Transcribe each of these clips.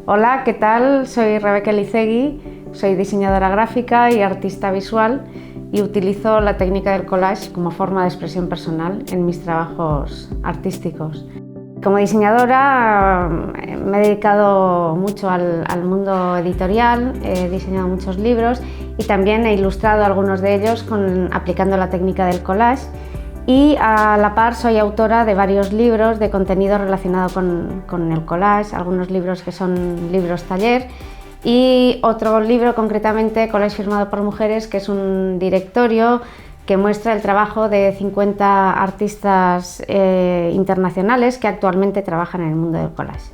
Hola, ¿qué tal? Soy Rebeca Elizegui, soy diseñadora gráfica y artista visual y utilizo la técnica del collage como forma de expresión personal en mis trabajos artísticos. Como diseñadora me he dedicado mucho al mundo editorial, he diseñado muchos libros y también he ilustrado algunos de ellos aplicando la técnica del collage. Y a la par soy autora de varios libros de contenido relacionado con el collage, algunos libros que son libros taller y otro libro concretamente, Collage firmado por mujeres, que es un directorio que muestra el trabajo de 50 artistas internacionales que actualmente trabajan en el mundo del collage.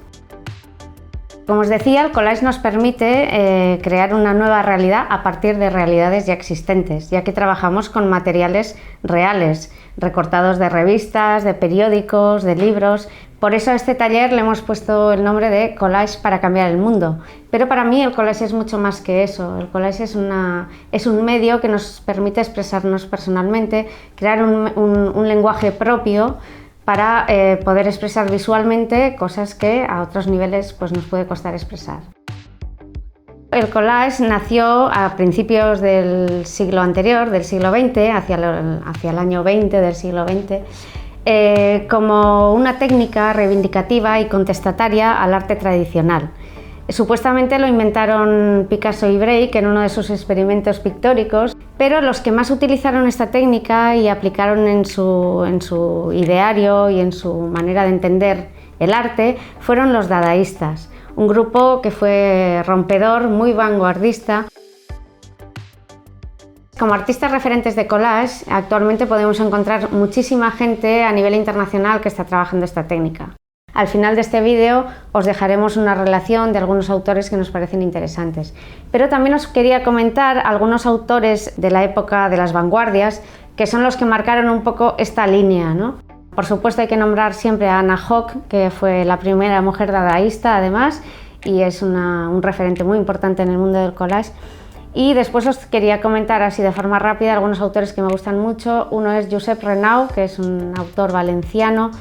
Como os decía, el collage nos permite crear una nueva realidad a partir de realidades ya existentes, ya que trabajamos con materiales reales, recortados de revistas, de periódicos, de libros. Por eso a este taller le hemos puesto el nombre de Collage para cambiar el mundo. Pero para mí el collage es mucho más que eso. El collage es un medio que nos permite expresarnos personalmente, crear un lenguaje propio para poder expresar visualmente cosas que a otros niveles pues, nos puede costar expresar. El collage nació a principios del siglo anterior, del siglo XX, hacia el año 20 del siglo XX, como una técnica reivindicativa y contestataria al arte tradicional. Supuestamente lo inventaron Picasso y Braque en uno de sus experimentos pictóricos, pero los que más utilizaron esta técnica y aplicaron en su ideario y en su manera de entender el arte fueron los dadaístas, un grupo que fue rompedor, muy vanguardista. Como artistas referentes de collage, actualmente podemos encontrar muchísima gente a nivel internacional que está trabajando esta técnica. Al final de este vídeo os dejaremos una relación de algunos autores que nos parecen interesantes. Pero también os quería comentar algunos autores de la época de las vanguardias que son los que marcaron un poco esta línea, ¿no? Por supuesto hay que nombrar siempre a Anna Hock, que fue la primera mujer dadaísta además y es un referente muy importante en el mundo del collage. Y después os quería comentar así de forma rápida algunos autores que me gustan mucho. Uno es Josep Renau, que es un autor valenciano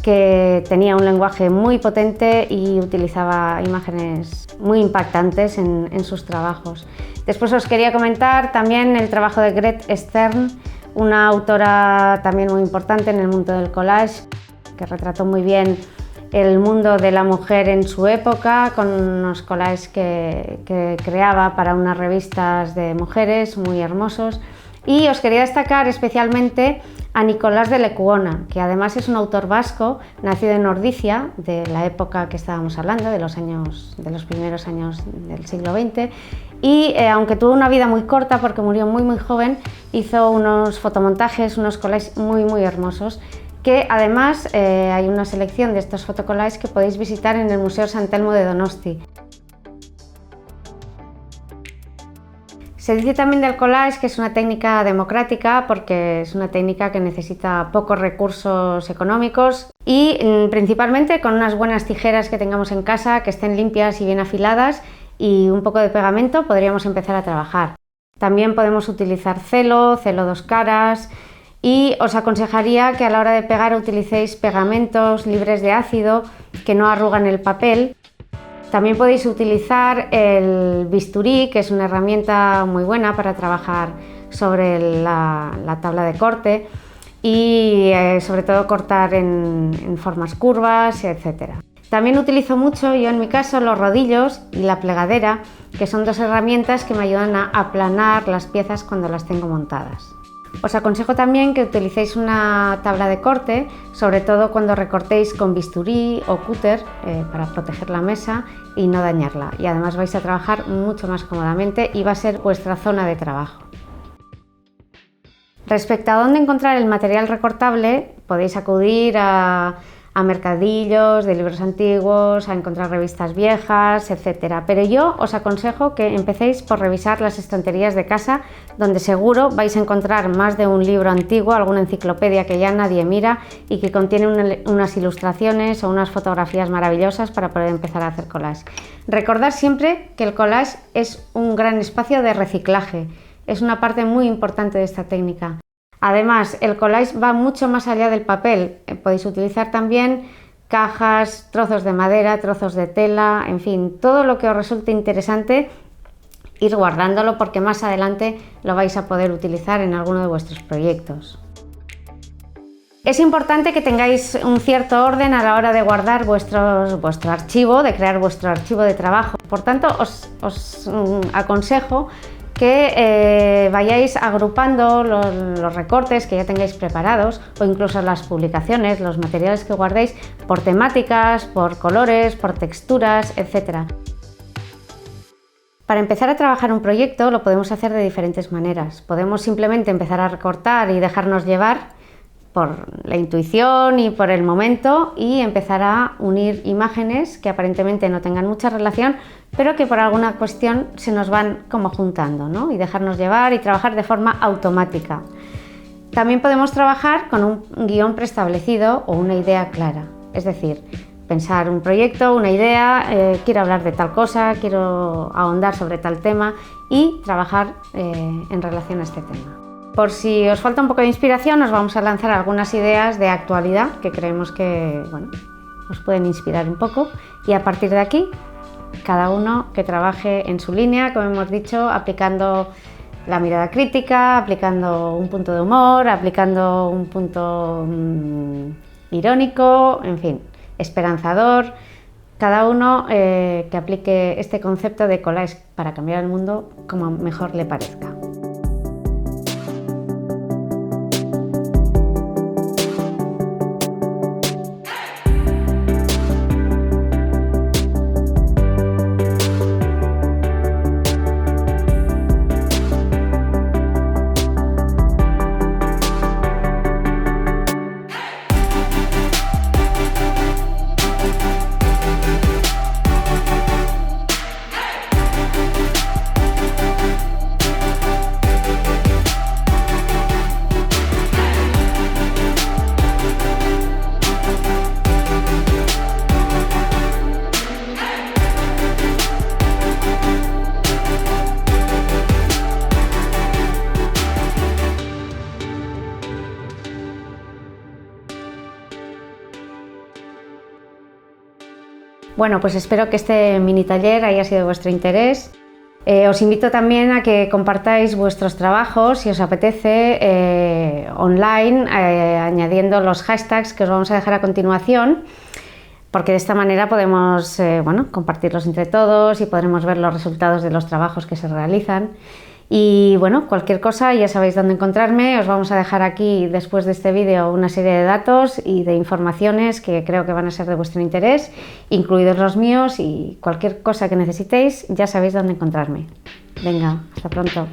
que tenía un lenguaje muy potente y utilizaba imágenes muy impactantes en sus trabajos. Después os quería comentar también el trabajo de Grete Stern, una autora también muy importante en el mundo del collage, que retrató muy bien el mundo de la mujer en su época, con unos collages que creaba para unas revistas de mujeres muy hermosos. Y os quería destacar especialmente a Nicolás de Lecuona, que además es un autor vasco, nacido en Ordizia, de la época que estábamos hablando, de los primeros años del siglo XX, y aunque tuvo una vida muy corta porque murió muy joven, hizo unos fotomontajes, unos collages muy hermosos, que además hay una selección de estos fotocollages que podéis visitar en el Museo Sant Telmo de Donosti. Se dice también del collage que es una técnica democrática porque es una técnica que necesita pocos recursos económicos y principalmente con unas buenas tijeras que tengamos en casa, que estén limpias y bien afiladas y un poco de pegamento podríamos empezar a trabajar. También podemos utilizar celo 2 caras y os aconsejaría que a la hora de pegar utilicéis pegamentos libres de ácido que no arrugan el papel. También podéis utilizar el bisturí, que es una herramienta muy buena para trabajar sobre la tabla de corte y sobre todo cortar en formas curvas, etc. También utilizo mucho, yo en mi caso, los rodillos y la plegadera, que son dos herramientas que me ayudan a aplanar las piezas cuando las tengo montadas. Os aconsejo también que utilicéis una tabla de corte, sobre todo cuando recortéis con bisturí o cúter para proteger la mesa y no dañarla. Y además vais a trabajar mucho más cómodamente y va a ser vuestra zona de trabajo. Respecto a dónde encontrar el material recortable, podéis acudir a mercadillos de libros antiguos, a encontrar revistas viejas, etc. Pero yo os aconsejo que empecéis por revisar las estanterías de casa, donde seguro vais a encontrar más de un libro antiguo, alguna enciclopedia que ya nadie mira y que contiene unas ilustraciones o unas fotografías maravillosas para poder empezar a hacer collage. Recordad siempre que el collage es un gran espacio de reciclaje, es una parte muy importante de esta técnica. Además, el collage va mucho más allá del papel. Podéis utilizar también cajas, trozos de madera, trozos de tela, en fin, todo lo que os resulte interesante, ir guardándolo porque más adelante lo vais a poder utilizar en alguno de vuestros proyectos. Es importante que tengáis un cierto orden a la hora de guardar vuestro archivo, de crear vuestro archivo de trabajo. Por tanto, os aconsejo que vayáis agrupando los recortes que ya tengáis preparados o incluso las publicaciones, los materiales que guardéis por temáticas, por colores, por texturas, etc. Para empezar a trabajar un proyecto lo podemos hacer de diferentes maneras. Podemos simplemente empezar a recortar y dejarnos llevar por la intuición y por el momento y empezar a unir imágenes que aparentemente no tengan mucha relación, pero que por alguna cuestión se nos van como juntando, ¿no? Y dejarnos llevar y trabajar de forma automática. También podemos trabajar con un guión preestablecido o una idea clara, es decir, pensar un proyecto, una idea, quiero hablar de tal cosa, quiero ahondar sobre tal tema y trabajar en relación a este tema. Por si os falta un poco de inspiración, os vamos a lanzar algunas ideas de actualidad que creemos que os pueden inspirar un poco y a partir de aquí, cada uno que trabaje en su línea, como hemos dicho, aplicando la mirada crítica, aplicando un punto de humor, aplicando un punto irónico, en fin, esperanzador. Cada uno que aplique este concepto de collage para cambiar el mundo como mejor le parezca. Bueno, pues espero que este mini taller haya sido de vuestro interés. Os invito también a que compartáis vuestros trabajos, si os apetece, online, añadiendo los hashtags que os vamos a dejar a continuación, porque de esta manera podemos compartirlos entre todos y podremos ver los resultados de los trabajos que se realizan. Y bueno, cualquier cosa ya sabéis dónde encontrarme. Os vamos a dejar aquí después de este vídeo una serie de datos y de informaciones que creo que van a ser de vuestro interés, incluidos los míos, y cualquier cosa que necesitéis ya sabéis dónde encontrarme. Venga, hasta pronto.